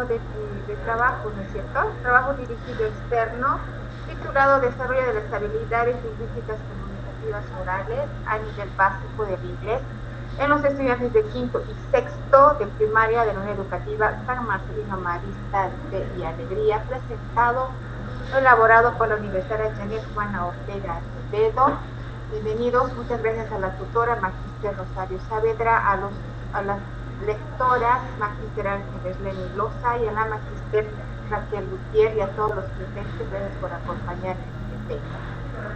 de trabajo, ¿no es cierto? Trabajo dirigido externo, titulado Desarrollo de las habilidades lingüísticas comunicativas orales a nivel básico del inglés en los estudiantes de quinto y sexto de primaria de la Unión Educativa San Marcelino Marista de Fe y Alegría, presentado, elaborado por la Universidad Janet Juana Ortega Acevedo. Bienvenidos, muchas gracias a la tutora Magíster Rosario Saavedra, a las lectoras Magíster Ángeles Leni Loza y a la Magíster Raquel Gutiérrez y a todos los presentes, gracias por acompañarme en mi defensa.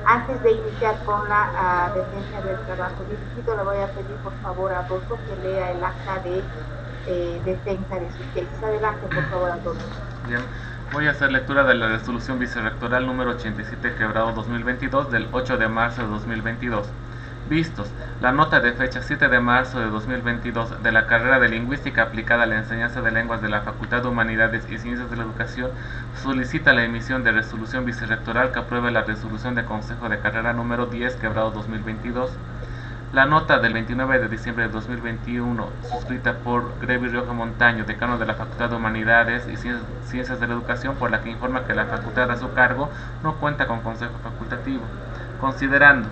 Antes de iniciar con la defensa del trabajo dirigido, le voy a pedir por favor a Adolfo que lea el acta de defensa de su tesis. Adelante, por favor, Adolfo. Bien, voy a hacer lectura de la resolución vicerrectoral número 87 quebrado 2022 del 8 de marzo de 2022. Vistos, la nota de fecha 7 de marzo de 2022 de la carrera de Lingüística aplicada a la enseñanza de lenguas de la Facultad de Humanidades y Ciencias de la Educación solicita la emisión de resolución vicerrectoral que apruebe la resolución de Consejo de Carrera número 10 quebrado 2022. La nota del 29 de diciembre de 2021, suscrita por Grevi Rioja Montaño, decano de la Facultad de Humanidades y Ciencias de la Educación, por la que informa que la facultad a su cargo no cuenta con consejo facultativo. Considerando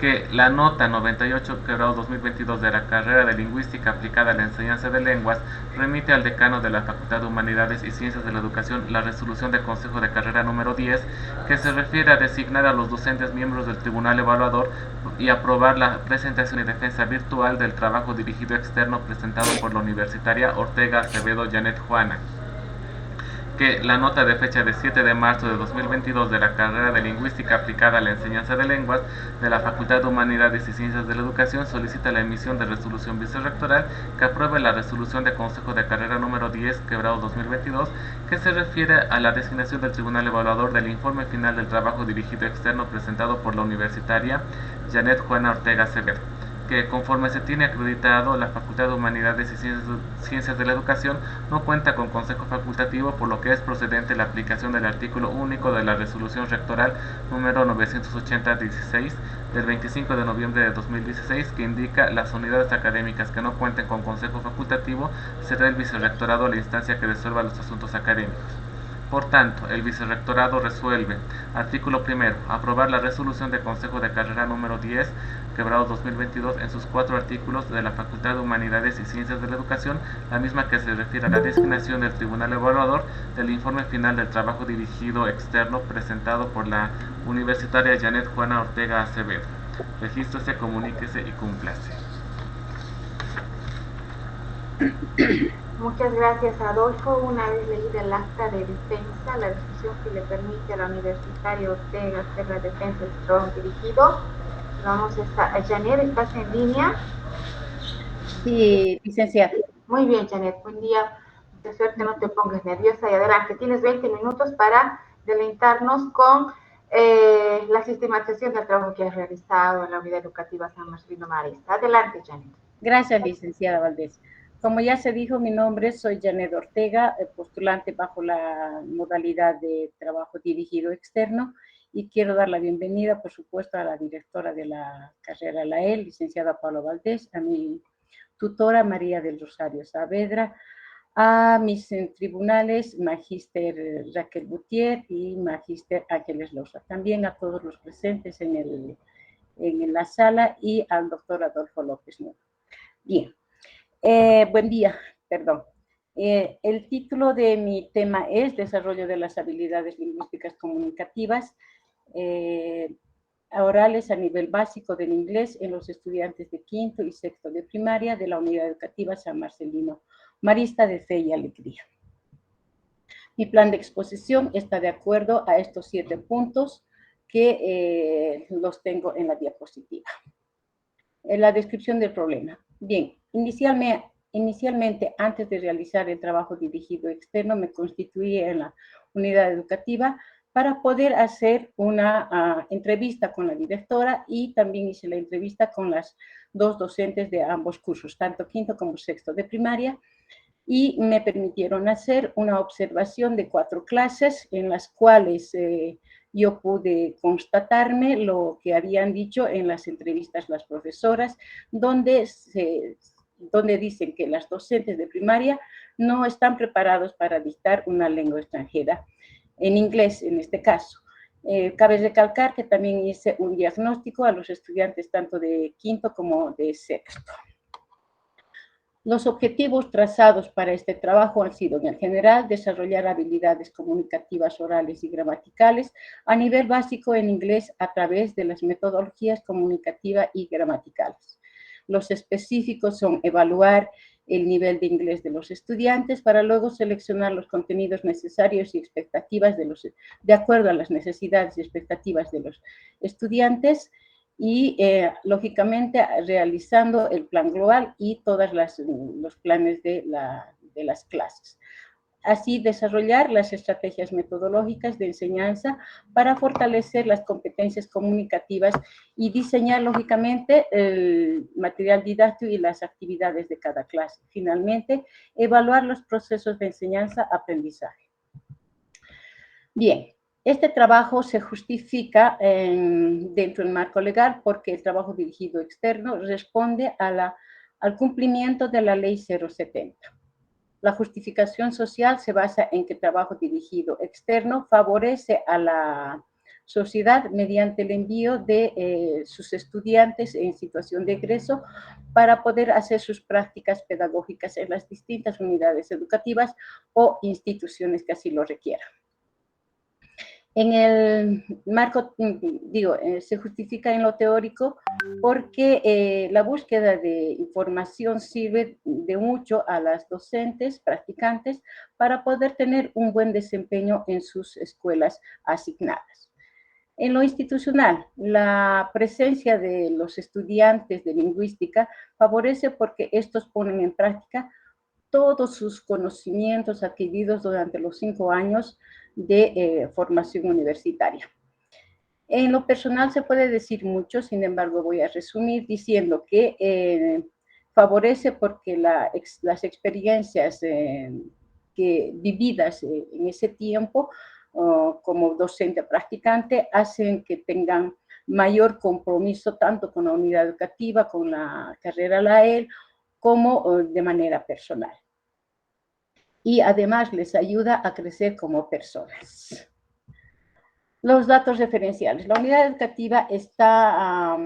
que la nota 98/2022 de la carrera de Lingüística aplicada a la enseñanza de lenguas remite al decano de la Facultad de Humanidades y Ciencias de la Educación la resolución de Consejo de Carrera número 10, que se refiere a designar a los docentes miembros del Tribunal Evaluador y aprobar la presentación y defensa virtual del trabajo dirigido externo presentado por la universitaria Ortega Acevedo Janet Juana. Que la nota de fecha de 7 de marzo de 2022 de la carrera de Lingüística aplicada a la enseñanza de lenguas de la Facultad de Humanidades y Ciencias de la Educación solicita la emisión de resolución vicerrectoral que apruebe la resolución de Consejo de Carrera número 10 quebrado 2022 que se refiere a la designación del Tribunal Evaluador del informe final del trabajo dirigido externo presentado por la universitaria Janet Juana Ortega Acevedo, que conforme se tiene acreditado, la Facultad de Humanidades y Ciencias de la Educación no cuenta con consejo facultativo, por lo que es procedente la aplicación del artículo único de la resolución rectoral número 980-16 del 25 de noviembre de 2016, que indica las unidades académicas que no cuenten con consejo facultativo será el vicerrectorado la instancia que resuelva los asuntos académicos. Por tanto, el vicerrectorado resuelve: artículo primero, aprobar la resolución de Consejo de Carrera número 10, quebrado 2022, en sus 4 artículos de la Facultad de Humanidades y Ciencias de la Educación, la misma que se refiere a la designación del Tribunal Evaluador del informe final del trabajo dirigido externo presentado por la universitaria Janet Juana Ortega Acevedo. Regístrese, comuníquese y cúmplase. Muchas gracias, Adolfo. Una vez leída el acta de defensa, la resolución que le permite a la universitaria Ortega hacer la defensa del trabajo dirigido, vamos a Janet, ¿estás en línea? Sí, licenciada. Muy bien, Janet, buen día. De suerte, no te pongas nerviosa y adelante. Tienes 20 minutos para deleitarnos con la sistematización del trabajo que has realizado en la unidad educativa San Marcelino Marista. Adelante, Janet. Gracias, licenciada Valdés. Como ya se dijo, mi nombre soy Janet Ortega, postulante bajo la modalidad de trabajo dirigido externo, y quiero dar la bienvenida, por supuesto, a la directora de la carrera LAEL, licenciada Paula Valdés, a mi tutora María del Rosario Saavedra, a mis tribunales, Magíster Raquel Gutiérrez y Magíster Ángeles Loza, también a todos los presentes en la sala y al doctor Adolfo López Nuevo. Bien, buen día, perdón. El título de mi tema es Desarrollo de las habilidades lingüísticas comunicativas orales a nivel básico del inglés en los estudiantes de quinto y sexto de primaria de la Unidad Educativa San Marcelino Marista de Fe y Alegría. Mi plan de exposición está de acuerdo a estos 7 puntos que los tengo en la diapositiva. En la descripción del problema. Bien, inicialmente, antes de realizar el trabajo dirigido externo, me constituí en la unidad educativa para poder hacer una entrevista con la directora, y también hice la entrevista con las 2 docentes de ambos cursos, tanto quinto como sexto de primaria, y me permitieron hacer una observación de 4 clases en las cuales yo pude constatarme lo que habían dicho en las entrevistas las profesoras, donde dicen que las docentes de primaria no están preparados para dictar una lengua extranjera, en inglés en este caso. Cabe recalcar que también hice un diagnóstico a los estudiantes tanto de quinto como de sexto. Los objetivos trazados para este trabajo han sido, en general, desarrollar habilidades comunicativas orales y gramaticales a nivel básico en inglés a través de las metodologías comunicativa y gramaticales. Los específicos son evaluar el nivel de inglés de los estudiantes para luego seleccionar los contenidos necesarios y expectativas de acuerdo a las necesidades y expectativas de los estudiantes, y lógicamente realizando el plan global y todos los planes de las clases. Así, desarrollar las estrategias metodológicas de enseñanza para fortalecer las competencias comunicativas y diseñar, lógicamente, el material didáctico y las actividades de cada clase. Finalmente, evaluar los procesos de enseñanza-aprendizaje. Bien. Este trabajo se justifica dentro del marco legal porque el trabajo dirigido externo responde al cumplimiento de la Ley 070. La justificación social se basa en que el trabajo dirigido externo favorece a la sociedad mediante el envío de sus estudiantes en situación de egreso para poder hacer sus prácticas pedagógicas en las distintas unidades educativas o instituciones que así lo requieran. En el marco, se justifica en lo teórico porque la búsqueda de información sirve de mucho a las docentes, practicantes, para poder tener un buen desempeño en sus escuelas asignadas. En lo institucional, la presencia de los estudiantes de lingüística favorece porque estos ponen en práctica todos sus conocimientos adquiridos durante los 5 años de formación universitaria. En lo personal se puede decir mucho, sin embargo voy a resumir diciendo que favorece porque las experiencias vividas en ese tiempo como docente practicante hacen que tengan mayor compromiso tanto con la unidad educativa, con la carrera LAEL, como de manera personal. Y además les ayuda a crecer como personas. Los datos referenciales. La unidad educativa está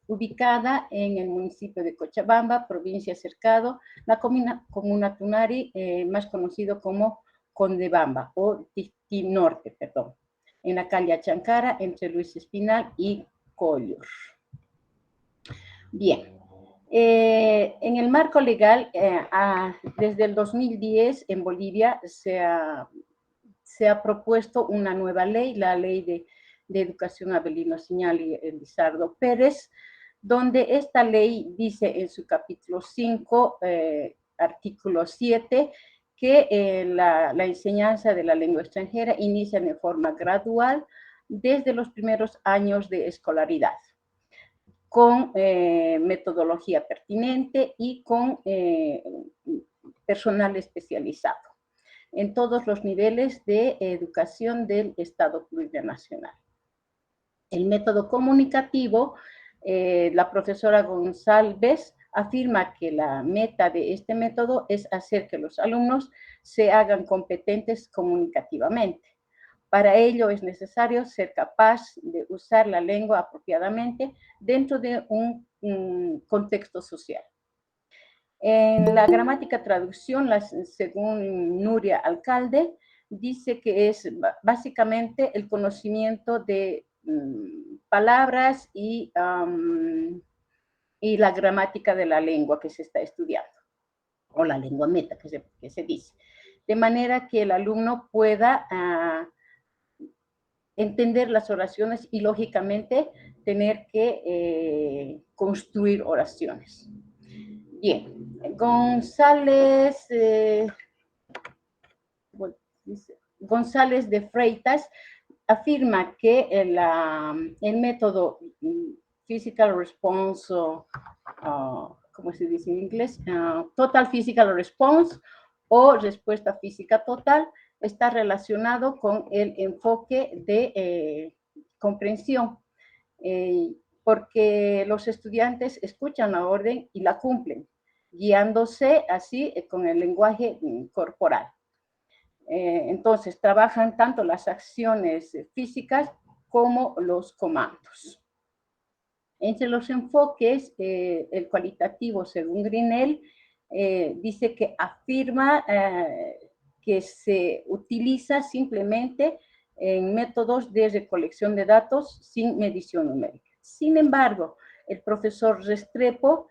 ubicada en el municipio de Cochabamba, provincia Cercado, la comuna Tunari, más conocido como Condebamba o Titi Norte, perdón, en la calle Achancara, entre Luis Espinal y Collor. Bien. En el marco legal, desde el 2010 en Bolivia se ha propuesto una nueva ley, la Ley de Educación Abelino Señal y Lizardo Pérez, donde esta ley dice en su capítulo 5, artículo 7, que la enseñanza de la lengua extranjera inicia de forma gradual desde los primeros años de escolaridad, con metodología pertinente y con personal especializado en todos los niveles de educación del Estado plurinacional. El método comunicativo, la profesora González afirma que la meta de este método es hacer que los alumnos se hagan competentes comunicativamente. Para ello es necesario ser capaz de usar la lengua apropiadamente dentro de un contexto social. En la gramática traducción, según Nuria Alcalde, dice que es básicamente el conocimiento de palabras y la gramática de la lengua que se está estudiando, o la lengua meta que se dice, de manera que el alumno pueda entender las oraciones y, lógicamente, tener que construir oraciones. Bien, González de Freitas afirma que el método Physical Response, ¿cómo se dice en inglés? Total Physical Response o respuesta física total está relacionado con el enfoque de comprensión, porque los estudiantes escuchan la orden y la cumplen, guiándose así con el lenguaje corporal. Entonces, trabajan tanto las acciones físicas como los comandos. Entre los enfoques, el cualitativo, según Grinnell, dice que afirma que se utiliza simplemente en métodos de recolección de datos sin medición numérica. Sin embargo, el profesor Restrepo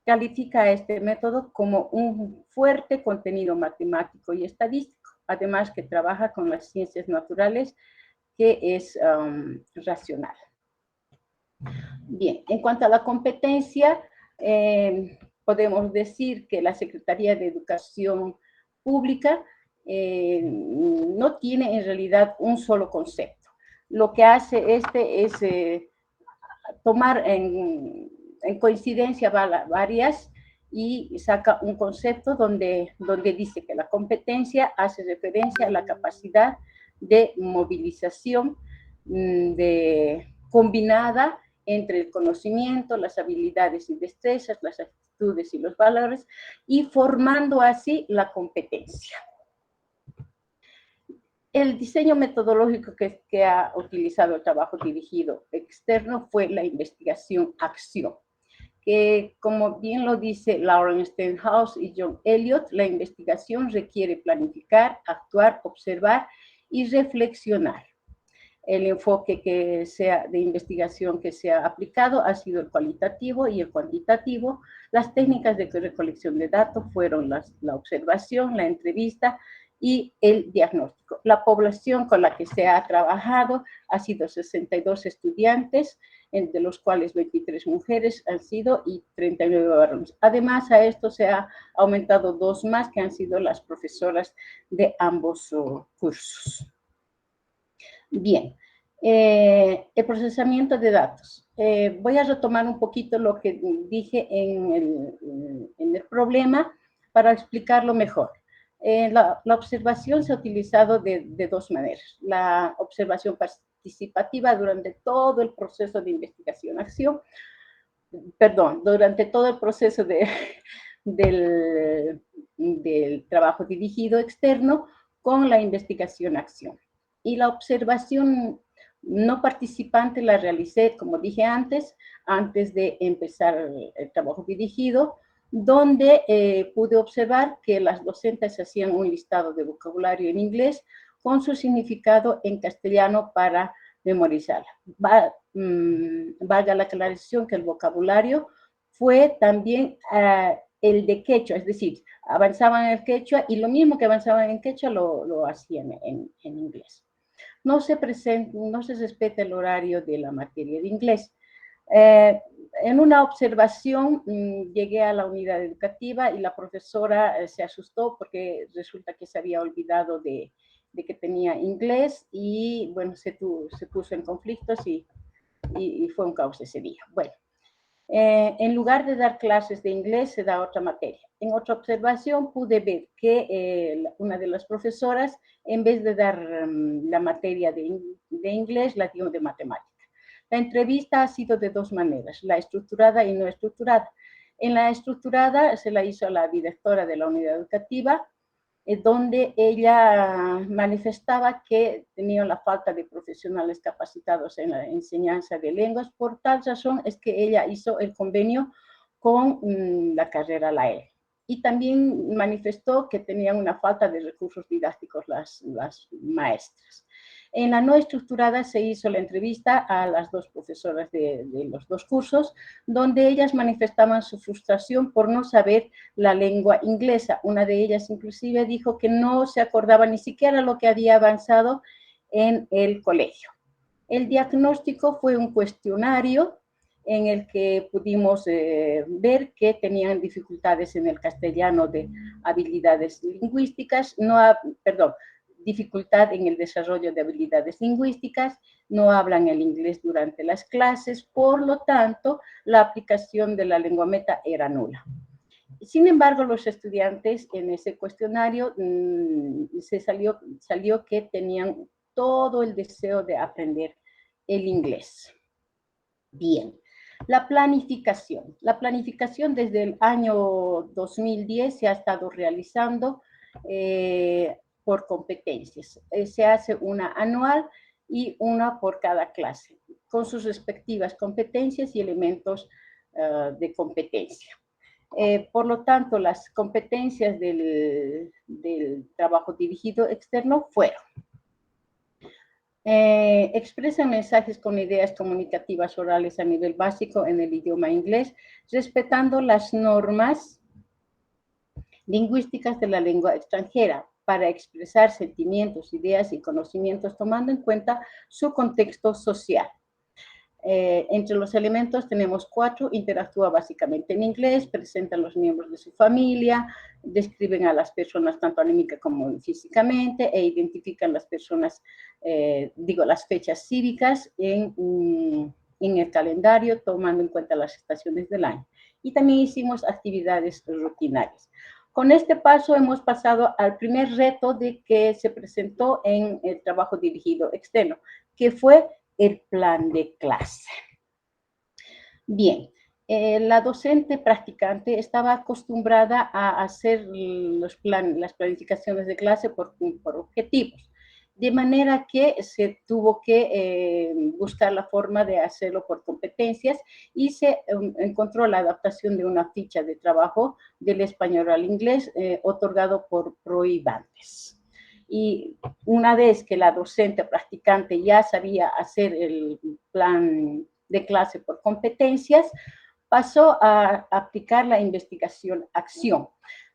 califica a este método como un fuerte contenido matemático y estadístico, además que trabaja con las ciencias naturales, que es racional. Bien, en cuanto a la competencia, podemos decir que la Secretaría de Educación Pública no tiene en realidad un solo concepto. Lo que hace este es tomar en coincidencia varias y saca un concepto donde dice que la competencia hace referencia a la capacidad de movilización combinada entre el conocimiento, las habilidades y destrezas, las actitudes y los valores, y formando así la competencia. El diseño metodológico que ha utilizado el trabajo dirigido externo fue la investigación-acción, que como bien lo dice Lawrence Stenhouse y John Elliott, la investigación requiere planificar, actuar, observar y reflexionar. El enfoque de investigación que se ha aplicado ha sido el cualitativo y el cuantitativo. Las técnicas de recolección de datos fueron la observación, la entrevista y el diagnóstico. La población con la que se ha trabajado ha sido 62 estudiantes, de los cuales 23 mujeres han sido y 39 varones. Además, a esto se ha aumentado 2 más que han sido las profesoras de ambos cursos. Bien, el procesamiento de datos. Voy a retomar un poquito lo que dije en el problema para explicarlo mejor. La observación se ha utilizado de 2 maneras. La observación participativa durante todo el proceso de investigación-acción, durante todo el proceso del trabajo dirigido externo con la investigación-acción. Y la observación no participante la realicé, como dije antes de empezar el trabajo dirigido, donde pude observar que las docentes hacían un listado de vocabulario en inglés con su significado en castellano para memorizarla. Valga la aclaración que el vocabulario fue también el de quechua, es decir, avanzaban en el quechua y lo mismo que avanzaban en quechua lo hacían en inglés. No se respeta el horario de la materia de inglés. En una observación llegué a la unidad educativa y la profesora se asustó porque resulta que se había olvidado de que tenía inglés y bueno, se puso en conflictos y fue un caos ese día. Bueno, en lugar de dar clases de inglés, se da otra materia. En otra observación pude ver que una de las profesoras, en vez de dar la materia de inglés, la dio de matemática. La entrevista ha sido de 2 maneras, la estructurada y no estructurada. En la estructurada se la hizo a la directora de la unidad educativa, donde ella manifestaba que tenía la falta de profesionales capacitados en la enseñanza de lenguas. Por tal razón es que ella hizo el convenio con la carrera LAE. Y también manifestó que tenían una falta de recursos didácticos las maestras. En la no estructurada se hizo la entrevista a las 2 profesoras de los 2 cursos, donde ellas manifestaban su frustración por no saber la lengua inglesa. Una de ellas inclusive dijo que no se acordaba ni siquiera lo que había avanzado en el colegio. El diagnóstico fue un cuestionario en el que pudimos ver que tenían dificultades en el castellano de habilidades lingüísticas, dificultad en el desarrollo de habilidades lingüísticas, no hablan el inglés durante las clases, por lo tanto, la aplicación de la lengua meta era nula. Sin embargo, los estudiantes en ese cuestionario salió que tenían todo el deseo de aprender el inglés. Bien, La planificación. La planificación desde el año 2010 se ha estado realizando por competencias. Se hace una anual y una por cada clase, con sus respectivas competencias y elementos de competencia. Por lo tanto, las competencias del trabajo dirigido externo fueron: expresa mensajes con ideas comunicativas orales a nivel básico en el idioma inglés, respetando las normas lingüísticas de la lengua extranjera para expresar sentimientos, ideas y conocimientos tomando en cuenta su contexto social. Entre los elementos tenemos 4, interactúa básicamente en inglés, presenta a los miembros de su familia, describen a las personas tanto anímica como físicamente e identifican las personas, las fechas cívicas en el calendario, tomando en cuenta las estaciones del año. Y también hicimos actividades rutinarias. Con este paso hemos pasado al primer reto de que se presentó en el trabajo dirigido externo, que fue el plan de clase. Bien, la docente practicante estaba acostumbrada a hacer las planificaciones de clase por objetivos, de manera que se tuvo que buscar la forma de hacerlo por competencias y se encontró la adaptación de una ficha de trabajo del español al inglés otorgado por Proibantes. Y una vez que la docente practicante ya sabía hacer el plan de clase por competencias, pasó a aplicar la investigación-acción.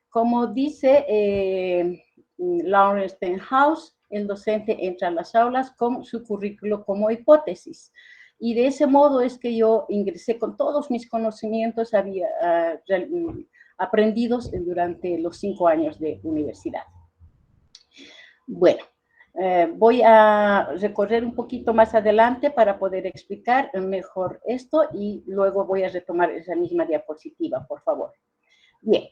Como dice Lawrence Stenhouse, el docente entra a las aulas con su currículo como hipótesis. Y de ese modo es que yo ingresé con todos mis conocimientos aprendidos durante los 5 años de universidad. Bueno, voy a recorrer un poquito más adelante para poder explicar mejor esto y luego voy a retomar esa misma diapositiva, por favor. Bien,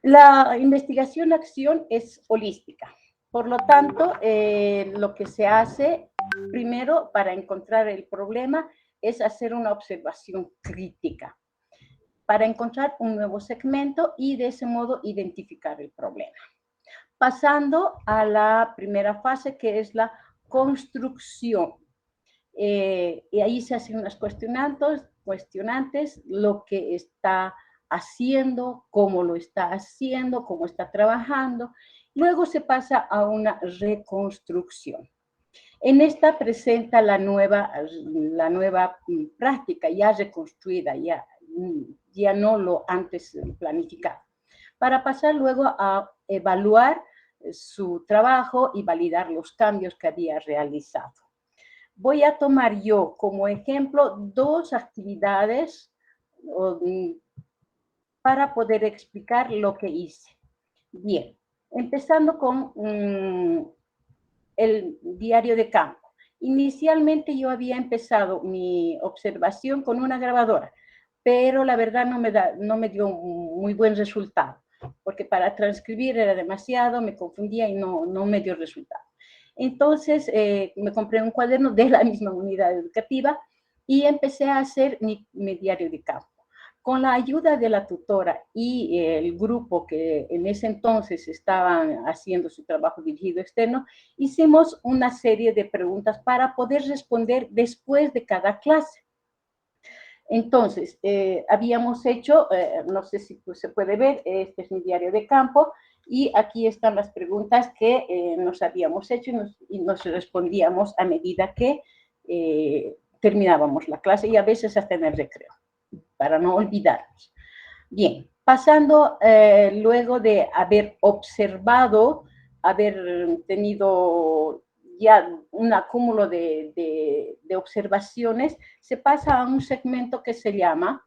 la investigación-acción es holística. Por lo tanto, lo que se hace primero para encontrar el problema es hacer una observación crítica para encontrar un nuevo segmento y de ese modo identificar el problema. Pasando a la primera fase, que es la construcción. Y ahí se hacen unas cuestionantes, lo que está haciendo, cómo lo está haciendo, cómo está trabajando. Luego se pasa a una reconstrucción. En esta presenta la nueva práctica ya reconstruida, ya no lo antes planificado, para pasar luego a evaluar su trabajo y validar los cambios que había realizado. Voy a tomar yo como ejemplo 2 actividades para poder explicar lo que hice. Bien, empezando con el diario de campo. Inicialmente yo había empezado mi observación con una grabadora, pero la verdad no me dio un muy buen resultado, porque para transcribir era demasiado, me confundía y no me dio resultado. Entonces me compré un cuaderno de la misma unidad educativa y empecé a hacer mi diario de campo. Con la ayuda de la tutora y el grupo que en ese entonces estaban haciendo su trabajo dirigido externo, hicimos una serie de preguntas para poder responder después de cada clase. Entonces, habíamos hecho, no sé si se puede ver, este es mi diario de campo, y aquí están las preguntas que nos habíamos hecho y nos respondíamos a medida que terminábamos la clase y a veces hasta en el recreo, para no olvidarnos. Bien, pasando luego de haber observado, haber tenido ya un acúmulo de observaciones, se pasa a un segmento que se llama,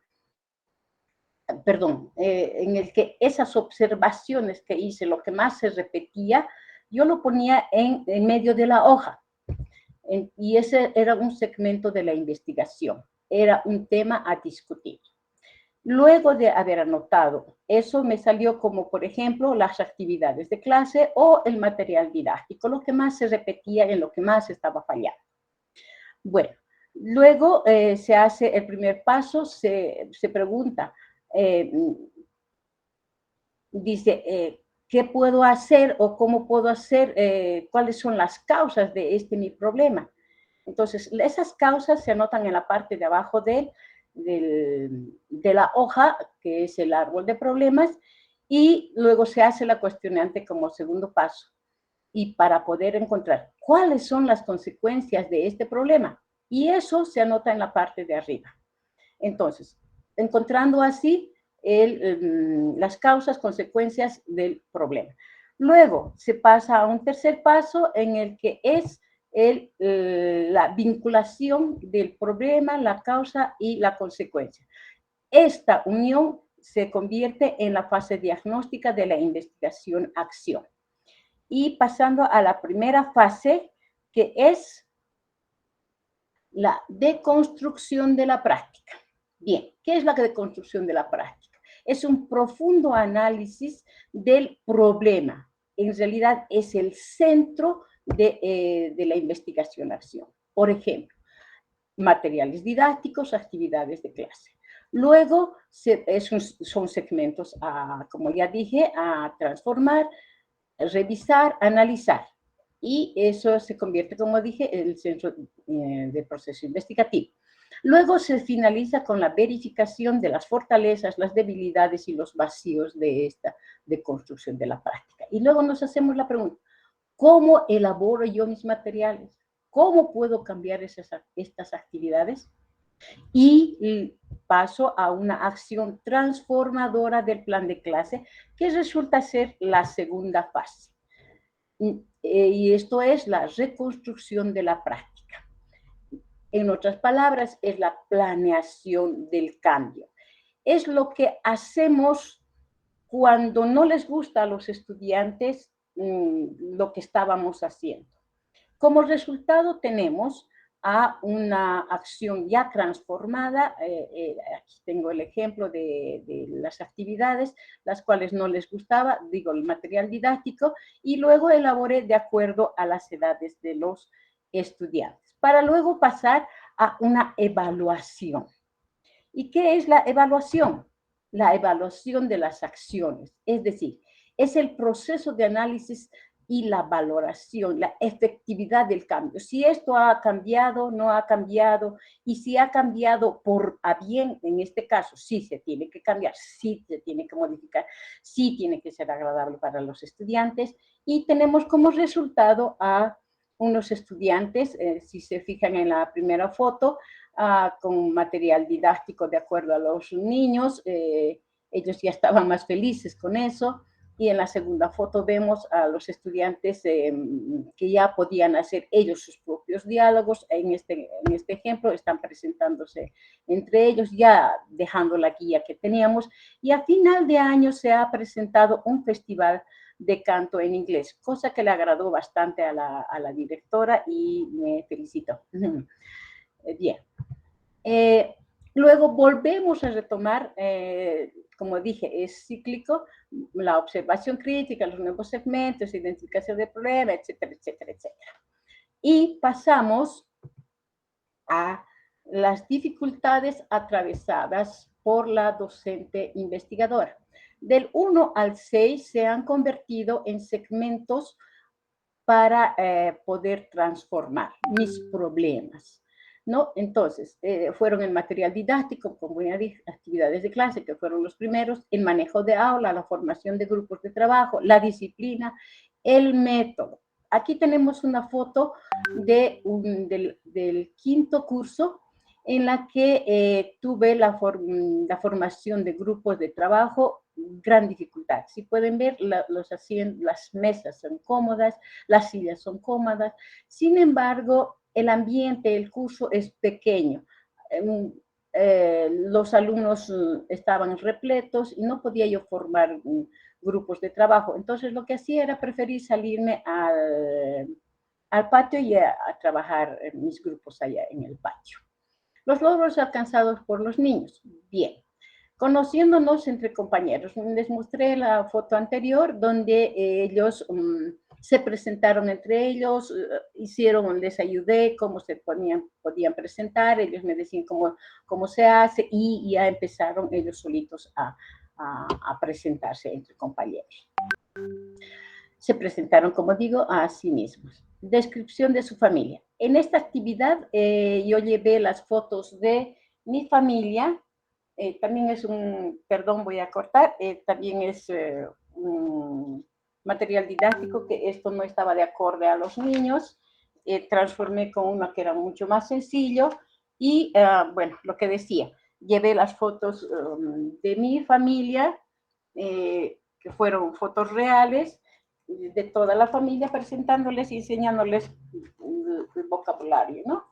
en el que esas observaciones que hice, lo que más se repetía, yo lo ponía en medio de la hoja. Y ese era un segmento de la investigación, era un tema a discutir. Luego de haber anotado, eso me salió como, por ejemplo, las actividades de clase o el material didáctico, lo que más se repetía, en lo que más estaba fallando. Bueno, Luego se hace el primer paso, se pregunta, dice, ¿qué puedo hacer o cómo puedo hacer? ¿Cuáles son las causas de mi problema? Entonces, esas causas se anotan en la parte de abajo de la hoja, que es el árbol de problemas, y luego se hace la cuestionante como segundo paso. Y para poder encontrar cuáles son las consecuencias de este problema. Y eso se anota en la parte de arriba. Entonces, encontrando así las causas, consecuencias del problema. Luego se pasa a un tercer paso en el que es la vinculación del problema, la causa y la consecuencia. Esta unión se convierte en la fase diagnóstica de la investigación-acción. Y pasando a la primera fase, que es la deconstrucción de la práctica. Bien, ¿qué es la deconstrucción de la práctica? Es un profundo análisis del problema. En realidad es el centro de la investigación-acción. Por ejemplo, materiales didácticos, actividades de clase. Luego son segmentos, como ya dije, a transformar, revisar, analizar. Y eso se convierte, como dije, en el centro de proceso investigativo. Luego se finaliza con la verificación de las fortalezas, las debilidades y los vacíos de esta deconstrucción de la práctica. Y luego nos hacemos la pregunta, ¿cómo elaboro yo mis materiales? ¿Cómo puedo cambiar estas actividades? Y paso a una acción transformadora del plan de clase, que resulta ser la segunda fase. Y esto es la reconstrucción de la práctica. En otras palabras, es la planeación del cambio. Es lo que hacemos cuando no les gusta a los estudiantes lo que estábamos haciendo. Como resultado tenemos a una acción ya transformada. Aquí tengo el ejemplo de las actividades, las cuales no les gustaba, digo, el material didáctico, y luego elaboré de acuerdo a las edades de los estudiantes, para luego pasar a una evaluación. ¿Y qué es la evaluación? La evaluación de las acciones, es decir, es el proceso de análisis y la valoración, la efectividad del cambio. Si esto ha cambiado, no ha cambiado, y si ha cambiado a bien, en este caso, sí se tiene que cambiar, sí se tiene que modificar, sí tiene que ser agradable para los estudiantes, y tenemos como resultado a unos estudiantes, si se fijan en la primera foto, con material didáctico de acuerdo a los niños, ellos ya estaban más felices con eso. Y en la segunda foto vemos a los estudiantes que ya podían hacer ellos sus propios diálogos. En este ejemplo están presentándose entre ellos, ya dejando la guía que teníamos. Y a final de año se ha presentado un festival de canto en inglés, cosa que le agradó bastante a la directora y me felicito. Bien. Luego volvemos a retomar, como dije, es cíclico, la observación crítica, los nuevos segmentos, identificación de problemas, etcétera, etcétera, etcétera. Y pasamos a las dificultades atravesadas por la docente investigadora. Del 1 al 6 se han convertido en segmentos para poder transformar mis problemas, ¿no? Entonces, fueron el material didáctico, como ya dije, actividades de clase, que fueron los primeros, el manejo de aula, la formación de grupos de trabajo, la disciplina, el método. Aquí tenemos una foto del quinto curso, en la que tuve la formación de grupos de trabajo, gran dificultad. Si pueden ver, las mesas son cómodas, las sillas son cómodas. Sin embargo, el ambiente, el curso es pequeño. Los alumnos estaban repletos y no podía yo formar grupos de trabajo. Entonces, lo que hacía era preferir salirme al patio y a trabajar en mis grupos allá en el patio. Los logros alcanzados por los niños. Bien. Conociéndonos entre compañeros. Les mostré la foto anterior donde ellos Se presentaron entre ellos, les ayudé cómo se podían presentar, ellos me decían cómo se hace y ya empezaron ellos solitos a presentarse entre compañeros. Se presentaron, como digo, a sí mismos. Descripción de su familia. En esta actividad yo llevé las fotos de mi familia, también es perdón, voy a cortar, también es un material didáctico que esto no estaba de acorde a los niños, transformé con uno que era mucho más sencillo y bueno, lo que decía, llevé las fotos de mi familia, que fueron fotos reales de toda la familia, presentándoles y enseñándoles el vocabulario, ¿no?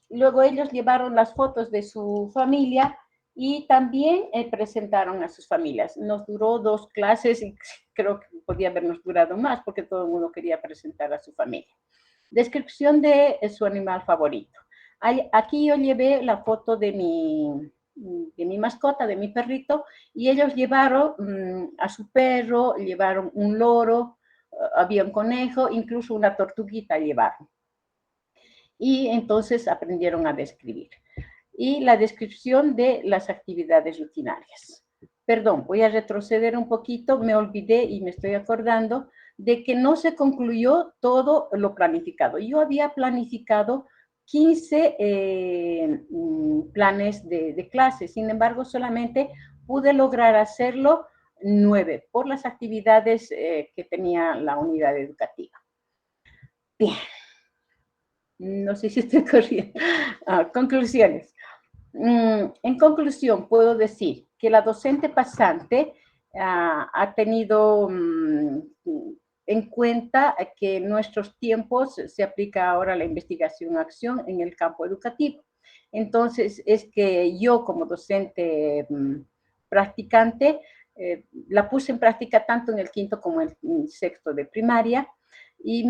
Luego ellos llevaron las fotos de su familia y también presentaron a sus familias. Nos duró 2 clases y creo que podía habernos durado más porque todo el mundo quería presentar a su familia. Descripción de su animal favorito. Aquí yo llevé la foto de mi mascota, de mi perrito, y ellos llevaron a su perro, llevaron un loro, había un conejo, incluso una tortuguita llevaron. Y entonces aprendieron a describir. Y la descripción de las actividades rutinarias. Perdón, voy a retroceder un poquito, me olvidé y me estoy acordando de que no se concluyó todo lo planificado. Yo había planificado 15 planes de clases, sin embargo, solamente pude lograr hacerlo 9 por las actividades que tenía la unidad educativa. Bien, no sé si estoy corriendo. Conclusiones. En conclusión, puedo decir que la docente pasante ha tenido en cuenta que en nuestros tiempos se aplica ahora la investigación-acción en el campo educativo. Entonces, es que yo como docente practicante la puse en práctica tanto en el quinto como en el sexto de primaria, y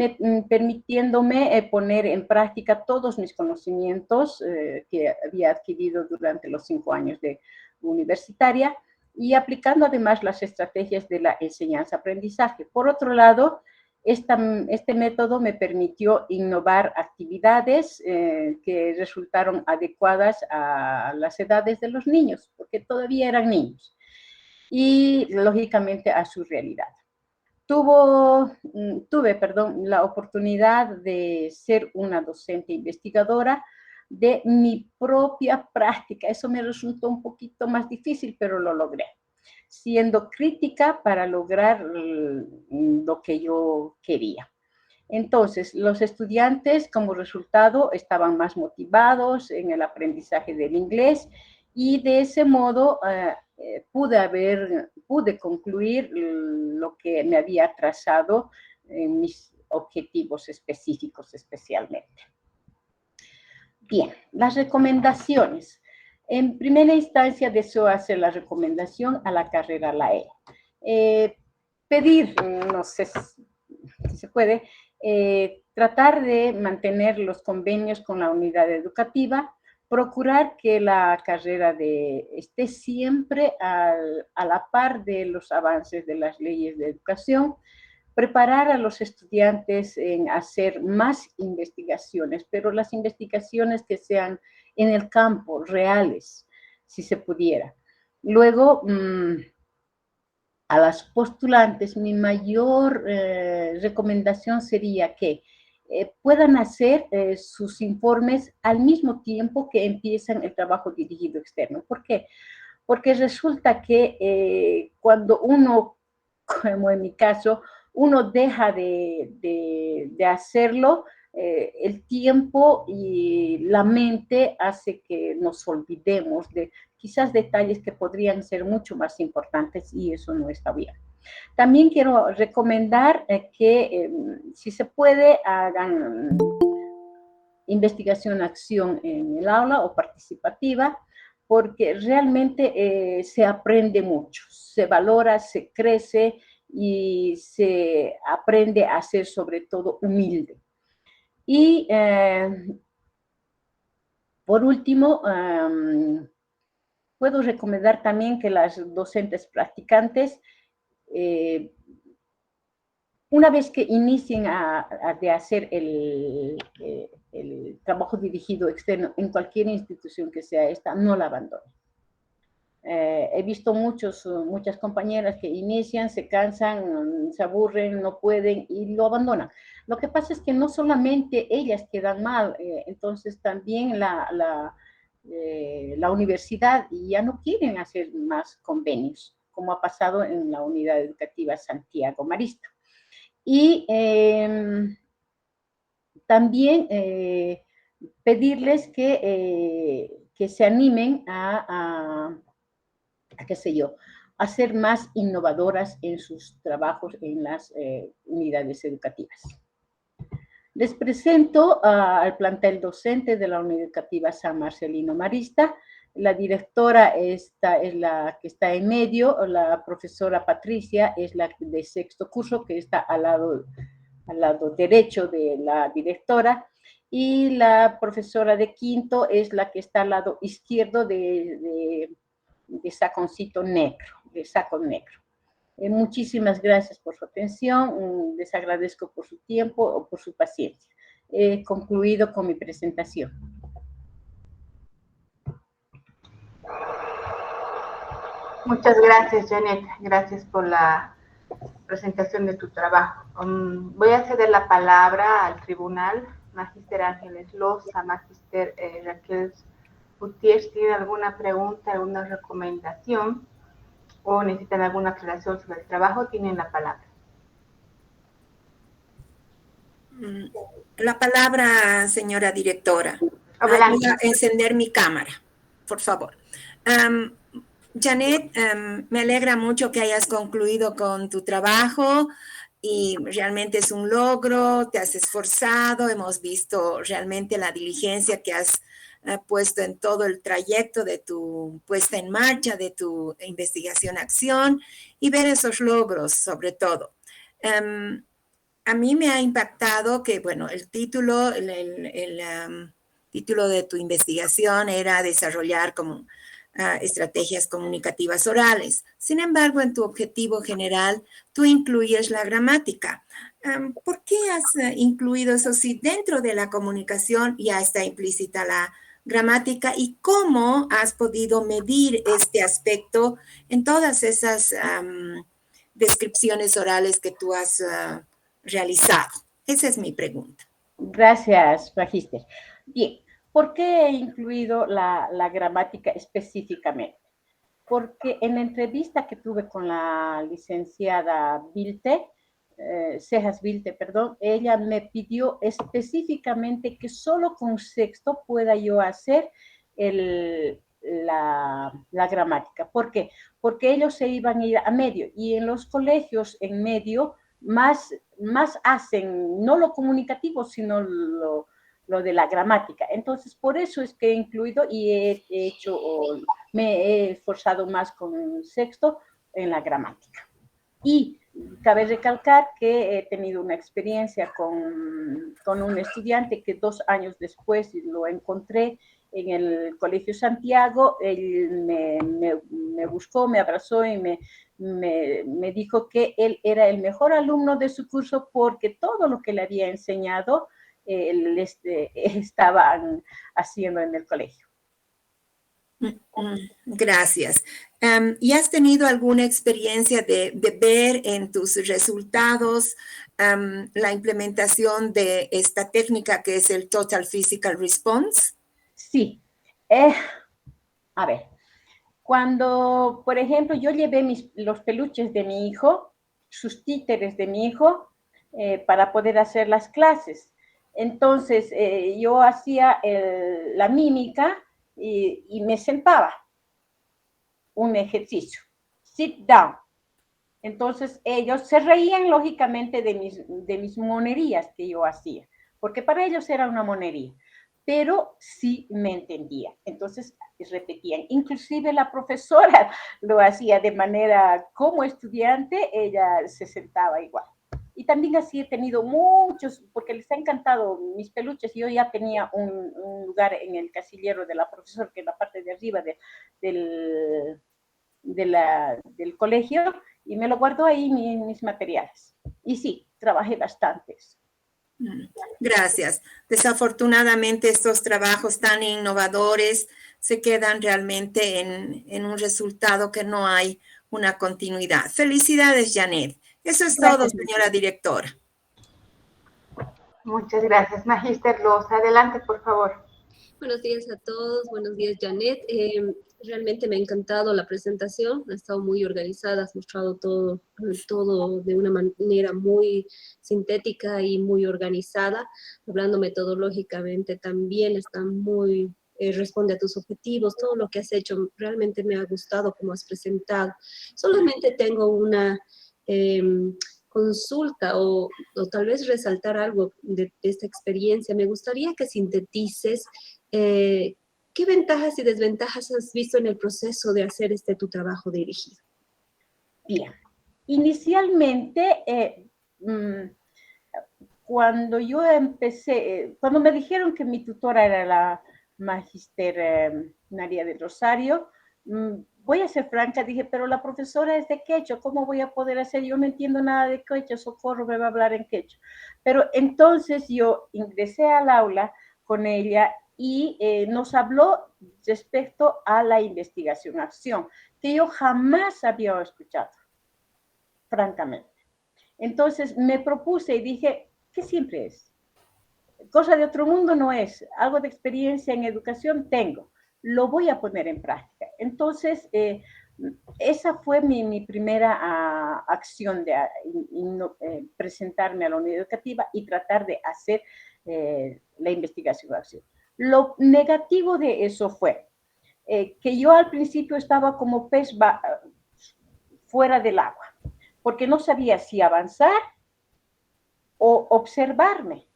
permitiéndome poner en práctica todos mis conocimientos que había adquirido durante los 5 años de universitaria y aplicando además las estrategias de la enseñanza-aprendizaje. Por otro lado, este método me permitió innovar actividades que resultaron adecuadas a las edades de los niños, porque todavía eran niños, y lógicamente a su realidad. Tuve la oportunidad de ser una docente investigadora de mi propia práctica. Eso me resultó un poquito más difícil, pero lo logré, siendo crítica para lograr lo que yo quería. Entonces, los estudiantes como resultado estaban más motivados en el aprendizaje del inglés y de ese modo pude concluir lo que me había trazado en mis objetivos específicos especialmente. Bien, las recomendaciones. En primera instancia deseo hacer la recomendación a la carrera LAE. Pedir, no sé si se puede, tratar de mantener los convenios con la unidad educativa, procurar que la carrera esté siempre a la par de los avances de las leyes de educación, preparar a los estudiantes en hacer más investigaciones, pero las investigaciones que sean en el campo, reales, si se pudiera. Luego, a las postulantes, mi mayor recomendación sería que puedan hacer sus informes al mismo tiempo que empiezan el trabajo dirigido externo. ¿Por qué? Porque resulta que cuando uno, como en mi caso, uno deja de hacerlo, el tiempo y la mente hace que nos olvidemos de quizás detalles que podrían ser mucho más importantes y eso no está bien. También quiero recomendar que si se puede hagan investigación-acción en el aula o participativa, porque realmente se aprende mucho, se valora, se crece y se aprende a ser sobre todo humilde. Y por último, puedo recomendar también que las docentes practicantes una vez que inicien de hacer el trabajo dirigido externo en cualquier institución que sea esta, no la abandonen. He visto muchas compañeras que inician, se cansan, se aburren, no pueden y lo abandonan. Lo que pasa es que no solamente ellas quedan mal, entonces también la universidad ya no quieren hacer más convenios, como ha pasado en la Unidad Educativa Santiago Marista. Y también pedirles que se animen qué sé yo, a ser más innovadoras en sus trabajos en las unidades educativas. Les presento al plantel docente de la Unidad Educativa San Marcelino Marista. La directora esta es la que está en medio, la profesora Patricia es la de sexto curso, que está al lado derecho de la directora, y la profesora de quinto es la que está al lado izquierdo de saconcito negro, de saco negro. Muchísimas gracias por su atención, les agradezco por su tiempo o por su paciencia. He concluido con mi presentación. Muchas gracias, Janet. Gracias por la presentación de tu trabajo. Voy a ceder la palabra al tribunal. Magíster Ángeles Loza, Magíster Raquel Gutiérrez, ¿tienen alguna pregunta, alguna recomendación o necesitan alguna aclaración sobre el trabajo? Tienen la palabra. La palabra, señora directora. Adelante. Voy a encender mi cámara, por favor. Janet, me alegra mucho que hayas concluido con tu trabajo y realmente es un logro, te has esforzado, hemos visto realmente la diligencia que has puesto en todo el trayecto de tu puesta en marcha, de tu investigación-acción y ver esos logros sobre todo. A mí me ha impactado que, bueno, el título, título de tu investigación era desarrollar como estrategias comunicativas orales. Sin embargo, en tu objetivo general, tú incluyes la gramática. ¿Por qué has incluido eso si dentro de la comunicación ya está implícita la gramática y cómo has podido medir este aspecto en todas esas descripciones orales que tú has realizado? Esa es mi pregunta. Gracias, Magíster. Bien, ¿por qué he incluido la gramática específicamente? Porque en la entrevista que tuve con la licenciada Cejas Vilte, ella me pidió específicamente que solo con sexto pueda yo hacer la gramática. ¿Por qué? Porque ellos se iban a ir a medio y en los colegios en medio más hacen, no lo comunicativo, sino lo de la gramática. Entonces, por eso es que he incluido y me he esforzado más con sexto en la gramática. Y cabe recalcar que he tenido una experiencia con un estudiante que 2 años después lo encontré en el Colegio Santiago. Él me buscó, me abrazó y me dijo que él era el mejor alumno de su curso porque todo lo que le había enseñado estaban haciendo en el colegio. Gracias. ¿Y has tenido alguna experiencia de ver en tus resultados la implementación de esta técnica que es el Total Physical Response? Sí. A ver, cuando, por ejemplo, yo llevé los peluches de mi hijo, sus títeres de mi hijo, para poder hacer las clases. Entonces, yo hacía la mímica y me sentaba. Un ejercicio. Sit down. Entonces, ellos se reían, lógicamente, de mis monerías que yo hacía, porque para ellos era una monería, pero sí me entendía. Entonces, repetían. Inclusive la profesora lo hacía de manera, como estudiante, ella se sentaba igual. Y también así he tenido muchos, porque les ha encantado mis peluches. Yo ya tenía un lugar en el casillero de la profesora, que en la parte de arriba del colegio, y me lo guardo ahí mis materiales. Y sí, trabajé bastante. Gracias. Desafortunadamente, estos trabajos tan innovadores se quedan realmente en un resultado que no hay una continuidad. Felicidades, Janet. Eso es todo, Gracias. señora directora. Muchas gracias. Magíster Loza, adelante, por favor. Buenos días a todos, buenos días Janet. Realmente me ha encantado la presentación, ha estado muy organizada, has mostrado todo de una manera muy sintética y muy organizada. Hablando metodológicamente también está muy, responde a tus objetivos, todo lo que has hecho realmente me ha gustado como has presentado. Solamente tengo una consulta o tal vez resaltar algo de esta experiencia. Me gustaría que sintetices ¿qué ventajas y desventajas has visto en el proceso de hacer tu trabajo dirigido? Bien, inicialmente, cuando yo empecé, cuando me dijeron que mi tutora era la magíster María del Rosario, voy a ser franca, dije, pero la profesora es de quechua, ¿cómo voy a poder hacer? Yo no entiendo nada de quechua, socorro, me va a hablar en quechua. Pero entonces yo ingresé al aula con ella y nos habló respecto a la investigación-acción, que yo jamás había escuchado, francamente. Entonces me propuse y dije, ¿qué siempre es? Cosa de otro mundo no es, algo de experiencia en educación tengo, lo voy a poner en práctica. Entonces, esa fue mi primera acción de presentarme a la unidad educativa y tratar de hacer la investigación-acción. Lo negativo de eso fue que yo al principio estaba como pez fuera del agua, porque no sabía si avanzar o observarme.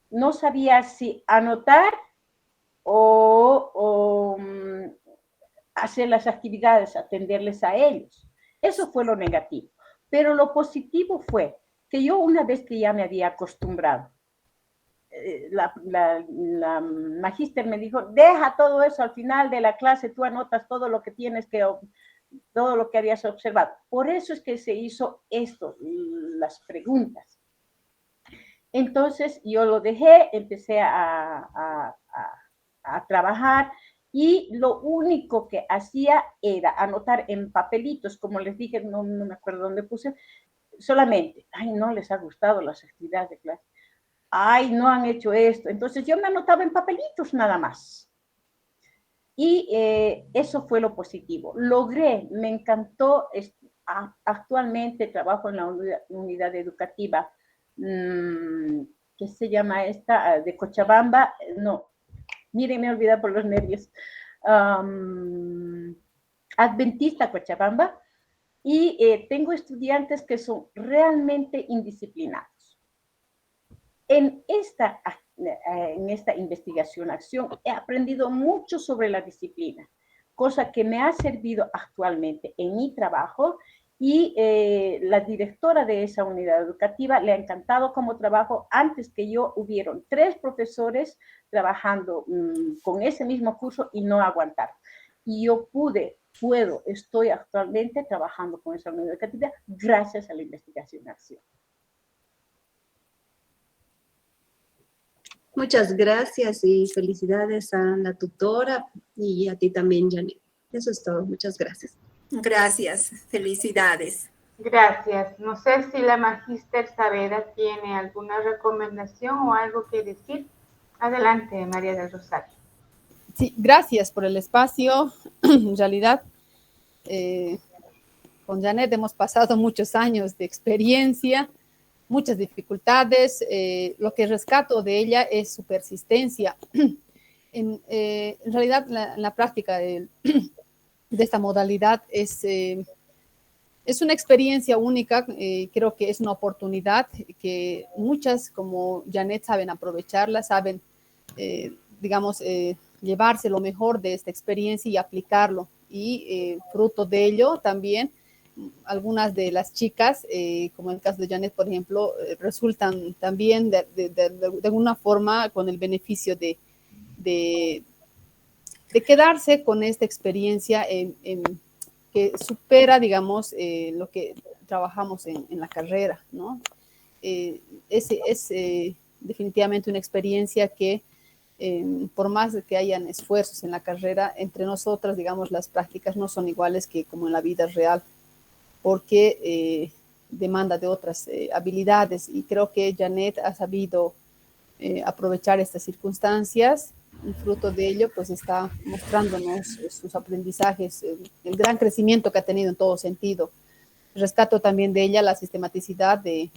No sabía si anotar o hacer las actividades, atenderles a ellos. Eso fue lo negativo. Pero lo positivo fue que yo una vez que ya me había acostumbrado, la magíster me dijo, deja todo eso al final de la clase, tú anotas todo lo que tienes que, todo lo que habías observado. Por eso es que se hizo esto, las preguntas. Entonces yo lo dejé, empecé a trabajar y lo único que hacía era anotar en papelitos, como les dije, no me acuerdo dónde puse, solamente, ay, no les ha gustado las actividades de clase, ay, no han hecho esto. Entonces yo me anotaba en papelitos nada más. Y eso fue lo positivo. Logré, me encantó, actualmente trabajo en la unidad educativa, ¿qué se llama esta? De Cochabamba, no, miren, me he olvidado por los nervios. Adventista Cochabamba, y tengo estudiantes que son realmente indisciplinados. En esta investigación-acción he aprendido mucho sobre la disciplina, cosa que me ha servido actualmente en mi trabajo, y la directora de esa unidad educativa le ha encantado como trabajo. Antes que yo hubieron 3 profesores trabajando con ese mismo curso y no aguantaron. Y yo estoy actualmente trabajando con esa unidad educativa gracias a la investigación-acción. Muchas gracias y felicidades a la tutora y a ti también, Janet. Eso es todo. Muchas gracias. Gracias. Felicidades. Gracias. No sé si la magíster Saavedra tiene alguna recomendación o algo que decir. Adelante, María del Rosario. Sí, gracias por el espacio. En realidad, con Janet hemos pasado muchos años de experiencia, muchas dificultades. Lo que rescato de ella es su persistencia. En realidad, la práctica de esta modalidad es una experiencia única. Creo que es una oportunidad que muchas, como Janet, saben aprovecharla, saben, llevarse lo mejor de esta experiencia y aplicarlo. Y fruto de ello también, algunas de las chicas, como en el caso de Janet, por ejemplo, resultan también de alguna forma con el beneficio de quedarse con esta experiencia que supera, digamos, trabajamos en la carrera, ¿no? Es definitivamente una experiencia que por más de que hayan esfuerzos en la carrera, entre nosotras, digamos, las prácticas no son iguales que como en la vida real, porque demanda de otras habilidades, y creo que Janet ha sabido aprovechar estas circunstancias, y fruto de ello pues está mostrándonos sus aprendizajes, el gran crecimiento que ha tenido en todo sentido. Rescato también de ella la sistematicidad del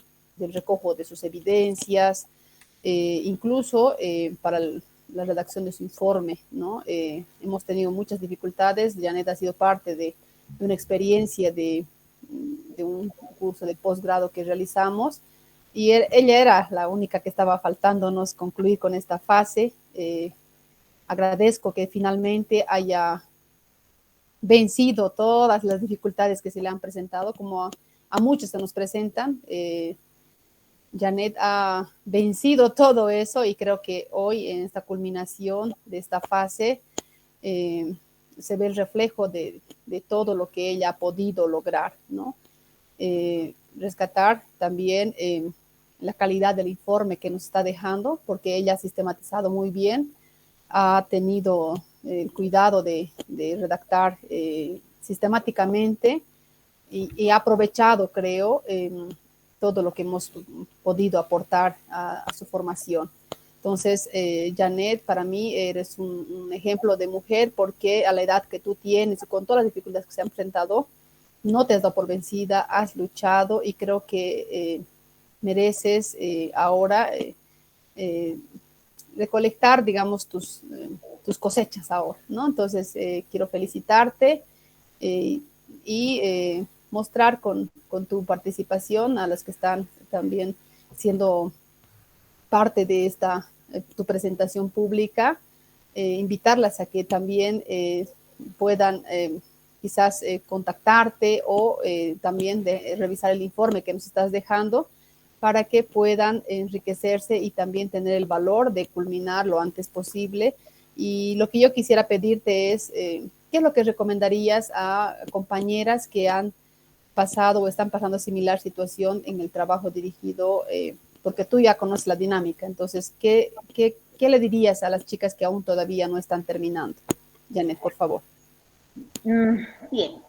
recojo de sus evidencias, incluso para la redacción de su informe, ¿no? Hemos tenido muchas dificultades. Janet ha sido parte de una experiencia de un curso de posgrado que realizamos, y ella era la única que estaba faltándonos concluir con esta fase. Agradezco que finalmente haya vencido todas las dificultades que se le han presentado, como a muchos se nos presentan. Janet ha vencido todo eso, y creo que hoy en esta culminación de esta fase se ve el reflejo de todo lo que ella ha podido lograr, ¿no? Rescatar también la calidad del informe que nos está dejando, porque ella ha sistematizado muy bien, ha tenido el cuidado de redactar sistemáticamente, y ha aprovechado, creo, todo lo que hemos podido aportar a su formación. Entonces, Janet, para mí eres un ejemplo de mujer, porque a la edad que tú tienes, con todas las dificultades que se han enfrentado, no te has dado por vencida, has luchado, y creo que mereces ahora recolectar, digamos, tus cosechas ahora, ¿no? Entonces, quiero felicitarte y mostrar con tu participación a las que están también siendo parte de esta tu presentación pública, invitarlas a que también puedan quizás contactarte, o también revisar el informe que nos estás dejando, para que puedan enriquecerse y también tener el valor de culminar lo antes posible. Y lo que yo quisiera pedirte es, ¿qué es lo que recomendarías a compañeras que han pasado o están pasando similar situación en el trabajo dirigido? Porque tú ya conoces la dinámica. Entonces, ¿qué le dirías a las chicas que aún todavía no están terminando? Janet, por favor. Bien.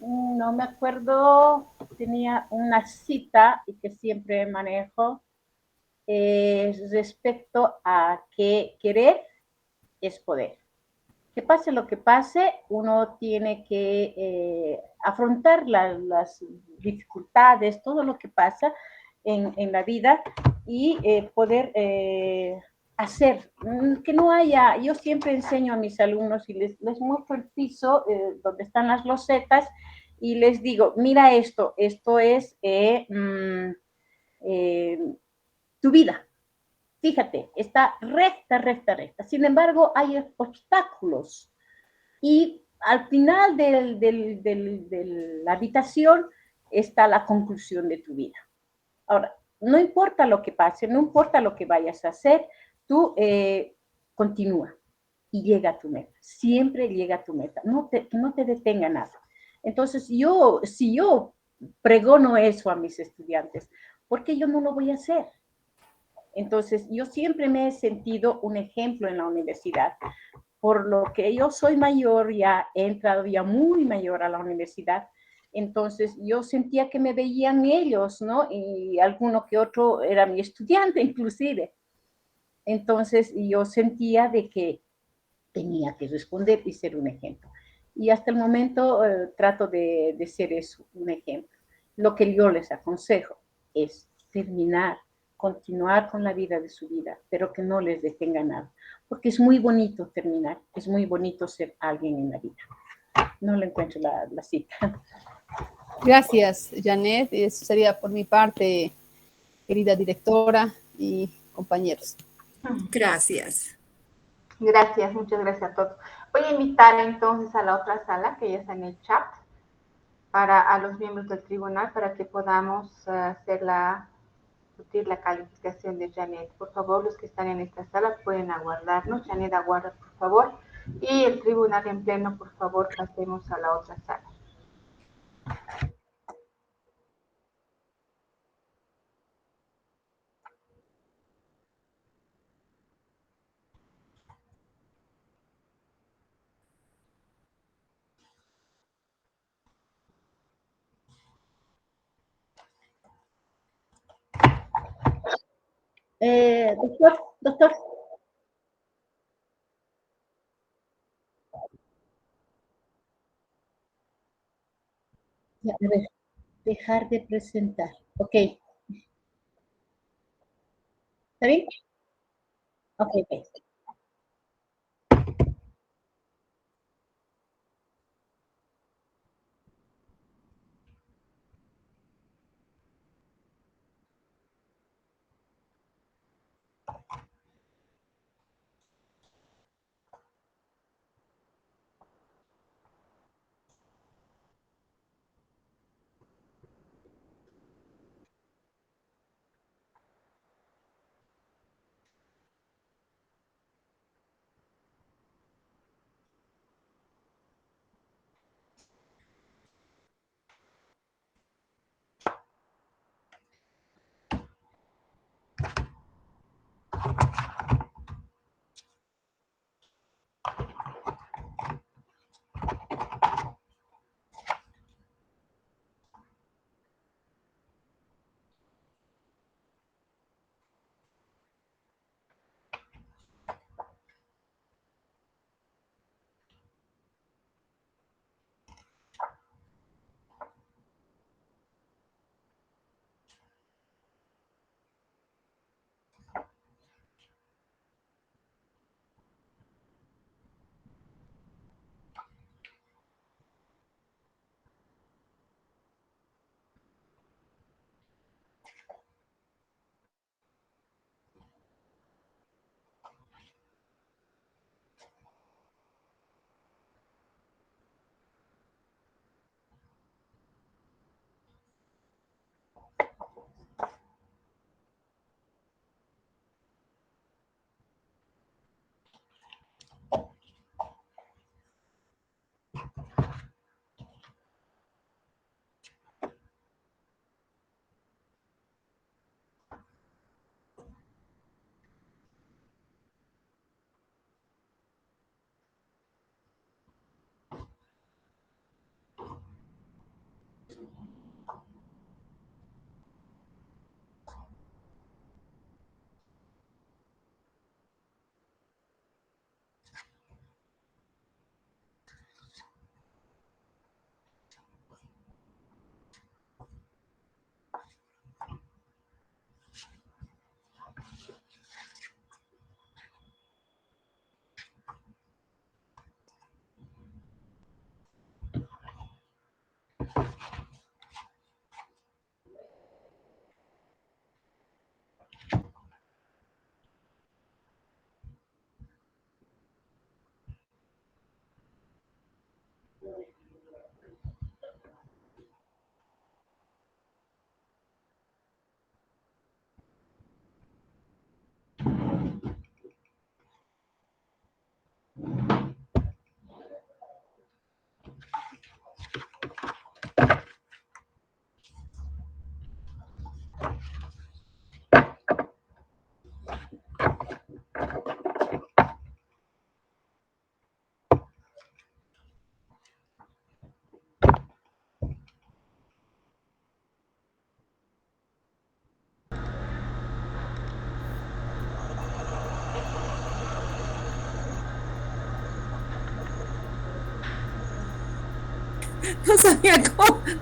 No me acuerdo, tenía una cita y que siempre manejo respecto a que querer es poder. Que pase lo que pase, uno tiene que afrontar las dificultades, todo lo que pasa en la vida, y poder hacer, que no haya. Yo siempre enseño a mis alumnos y les muestro el piso donde están las losetas, y les digo, mira esto es tu vida. Fíjate, está recta, recta, recta. Sin embargo, hay obstáculos, y al final de la habitación está la conclusión de tu vida. Ahora, no importa lo que pase, no importa lo que vayas a hacer, tú continúa y llega a tu meta. Siempre llega a tu meta. No te detenga nada. Entonces, si yo pregono eso a mis estudiantes, ¿por qué yo no lo voy a hacer? Entonces, yo siempre me he sentido un ejemplo en la universidad, por lo que yo soy mayor, ya he entrado ya muy mayor a la universidad. Entonces yo sentía que me veían ellos, ¿no? Y alguno que otro era mi estudiante inclusive. Entonces yo sentía de que tenía que responder y ser un ejemplo. Y hasta el momento trato de ser eso, un ejemplo. Lo que yo les aconsejo es continuar con la vida de su vida, pero que no les detenga nada. Porque es muy bonito terminar, es muy bonito ser alguien en la vida. No le encuentro la cita. Gracias, Janet. Eso sería por mi parte, querida directora y compañeros. Gracias. Gracias, muchas gracias a todos. Voy a invitar entonces a la otra sala, que ya está en el chat, a los miembros del tribunal, para que podamos discutir la calificación de Janet. Por favor, los que están en esta sala pueden aguardarnos. Janet, aguarda, por favor. Y el tribunal en pleno, por favor, pasemos a la otra sala. Doctor. Ya, a ver, dejar de presentar. Ok. ¿Está bien? Ok, ok.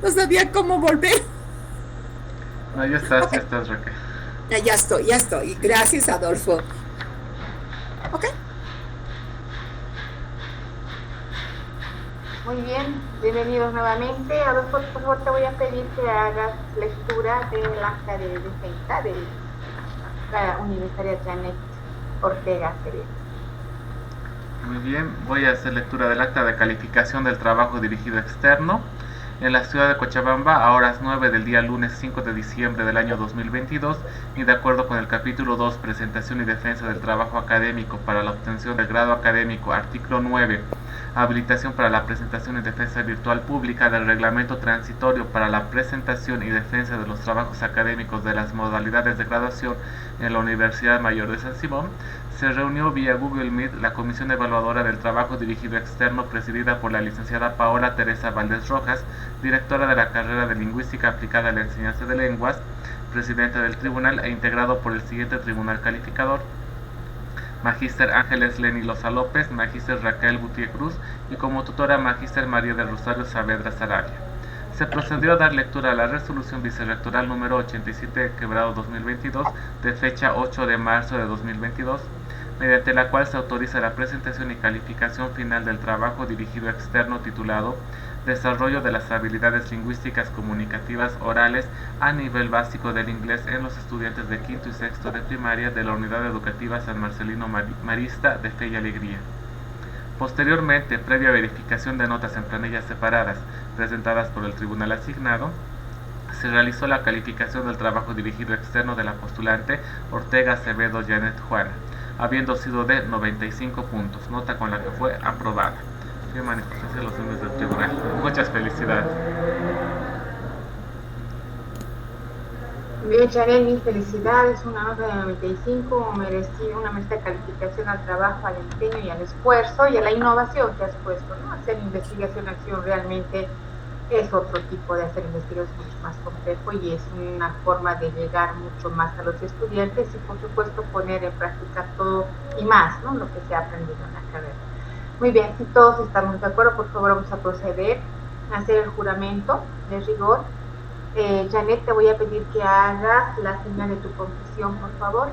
No sabía cómo volver. No, ya estás, Raquel. Ya estoy. Gracias, Adolfo. Ok. Muy bien, bienvenidos nuevamente. Adolfo, por favor, te voy a pedir que hagas lectura del acta de defensa de la universitaria Janet Ortega Cerezo. Muy bien, voy a hacer lectura del acta de calificación del trabajo dirigido externo en la ciudad de Cochabamba a horas 9 del día lunes 5 de diciembre del año 2022 y de acuerdo con el capítulo 2, presentación y defensa del trabajo académico para la obtención del grado académico, artículo 9, habilitación para la presentación y defensa virtual pública del reglamento transitorio para la presentación y defensa de los trabajos académicos de las modalidades de graduación en la Universidad Mayor de San Simón, se reunió vía Google Meet la Comisión Evaluadora del Trabajo Dirigido Externo presidida por la licenciada Paola Teresa Valdés Rojas, directora de la carrera de Lingüística Aplicada a la Enseñanza de Lenguas, presidenta del tribunal e integrado por el siguiente tribunal calificador: Magíster Ángeles Leni Loza López, Magíster Raquel Gutiérrez Cruz y como tutora Magíster María del Rosario Saavedra Sarabia. Se procedió a dar lectura a la resolución vicerrectoral número 87 quebrado 2022 de fecha 8 de marzo de 2022, mediante la cual se autoriza la presentación y calificación final del trabajo dirigido externo titulado Desarrollo de las habilidades lingüísticas comunicativas orales a nivel básico del inglés en los estudiantes de quinto y sexto de primaria de la Unidad Educativa San Marcelino Marista de Fe y Alegría. Posteriormente, previa verificación de notas en planillas separadas presentadas por el tribunal asignado, se realizó la calificación del trabajo dirigido externo de la postulante Ortega Acevedo Janet Juana, habiendo sido de 95 puntos, nota con la que fue aprobada. Qué manifestación los miembros del tribunal. Muchas felicidades. Bien, Janet, mis felicidades, una nota de 95, merecida una merecida calificación al trabajo, al empeño y al esfuerzo y a la innovación que has puesto, ¿no? Hacer investigación-acción realmente es otro tipo de hacer investigación mucho más complejo y es una forma de llegar mucho más a los estudiantes y por supuesto poner en práctica todo y más, ¿no? Lo que se ha aprendido en la carrera. Muy bien, si todos estamos de acuerdo, por favor vamos a proceder a hacer el juramento de rigor. Janet, te voy a pedir que hagas la señal de tu confesión, por favor.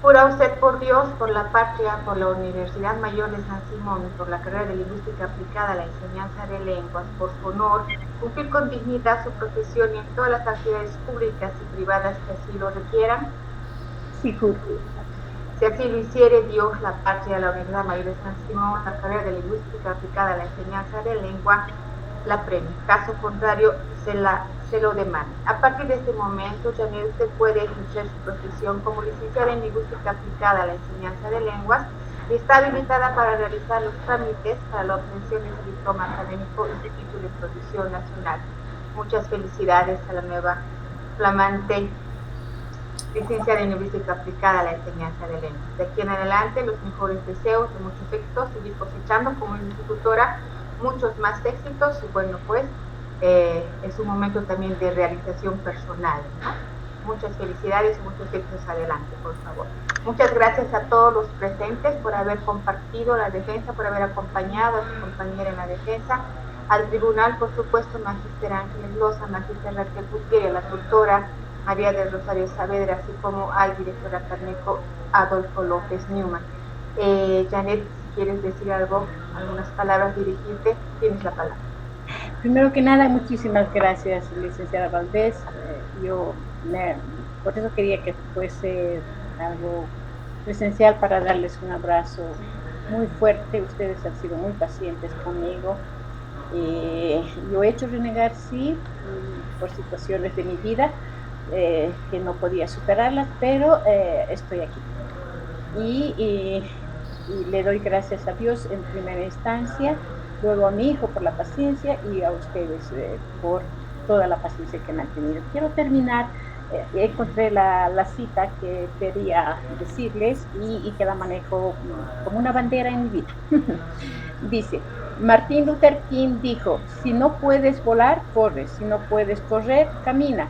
Jura usted por Dios, por la patria, por la Universidad Mayor de San Simón y por la carrera de Lingüística Aplicada a la Enseñanza de Lenguas, por su honor, cumplir con dignidad su profesión y en todas las actividades públicas y privadas que así lo requieran. Sí, juro. Si así lo hiciere Dios, la patria, la Universidad Mayor de San Simón, la carrera de Lingüística Aplicada a la Enseñanza de Lengua, la premia. Caso contrario, se lo demanda. A partir de este momento, Janet, usted puede ejercer su profesión como licenciada en Lingüística Aplicada a la Enseñanza de Lenguas y está habilitada para realizar los trámites para la obtención de su diploma académico y su título de profesión nacional. Muchas felicidades a la nueva flamante licenciada en Lingüística Aplicada a la Enseñanza de Lenguas. De aquí en adelante, los mejores deseos de muchos éxitos, seguir cosechando como institutora muchos más éxitos y bueno, pues es un momento también de realización personal, ¿no? Muchas felicidades y muchos éxitos adelante, por favor. Muchas gracias a todos los presentes por haber compartido la defensa, por haber acompañado a su compañera en la defensa, al tribunal, por supuesto, Magíster Ángeles Loza, Magíster Raquel Gutiérrez, y a la tutora María del Rosario Saavedra, así como al director académico Adolfo López Newman. Janet, si quieres decir algo, algunas palabras, dirigirte, tienes la palabra. Primero que nada, muchísimas gracias, licenciada Valdés. Por eso quería que fuese algo presencial para darles un abrazo muy fuerte. Ustedes han sido muy pacientes conmigo. Yo he hecho renegar, sí, por situaciones de mi vida que no podía superarlas, pero estoy aquí. Y le doy gracias a Dios en primera instancia, luego a mi hijo por la paciencia y a ustedes por toda la paciencia que me han tenido. Quiero terminar, encontré la cita que quería decirles y que la manejo como una bandera en mi vida. Dice, Martin Luther King dijo, si no puedes volar, corre, si no puedes correr, camina,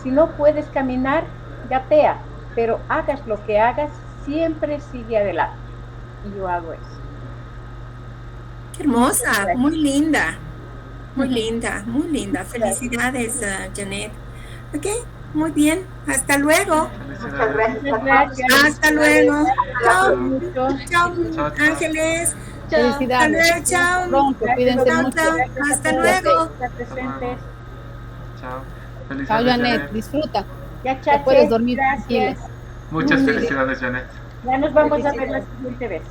si no puedes caminar, gatea, pero hagas lo que hagas, siempre sigue adelante. Y yo hago eso. Qué hermosa, muy linda, muy linda, muy linda. Felicidades, Janet. Ok, muy bien, hasta luego. Muchas gracias. Hasta luego. Chao, Ángeles. Felicidades. Chao. Pronto, cuídense mucho. Hasta luego. Chao. Felicidades, Chao, Janet, disfruta. Ya, puedes dormir tranquila. Muchas felicidades, Janet. Ya nos vamos a ver la siguiente vez.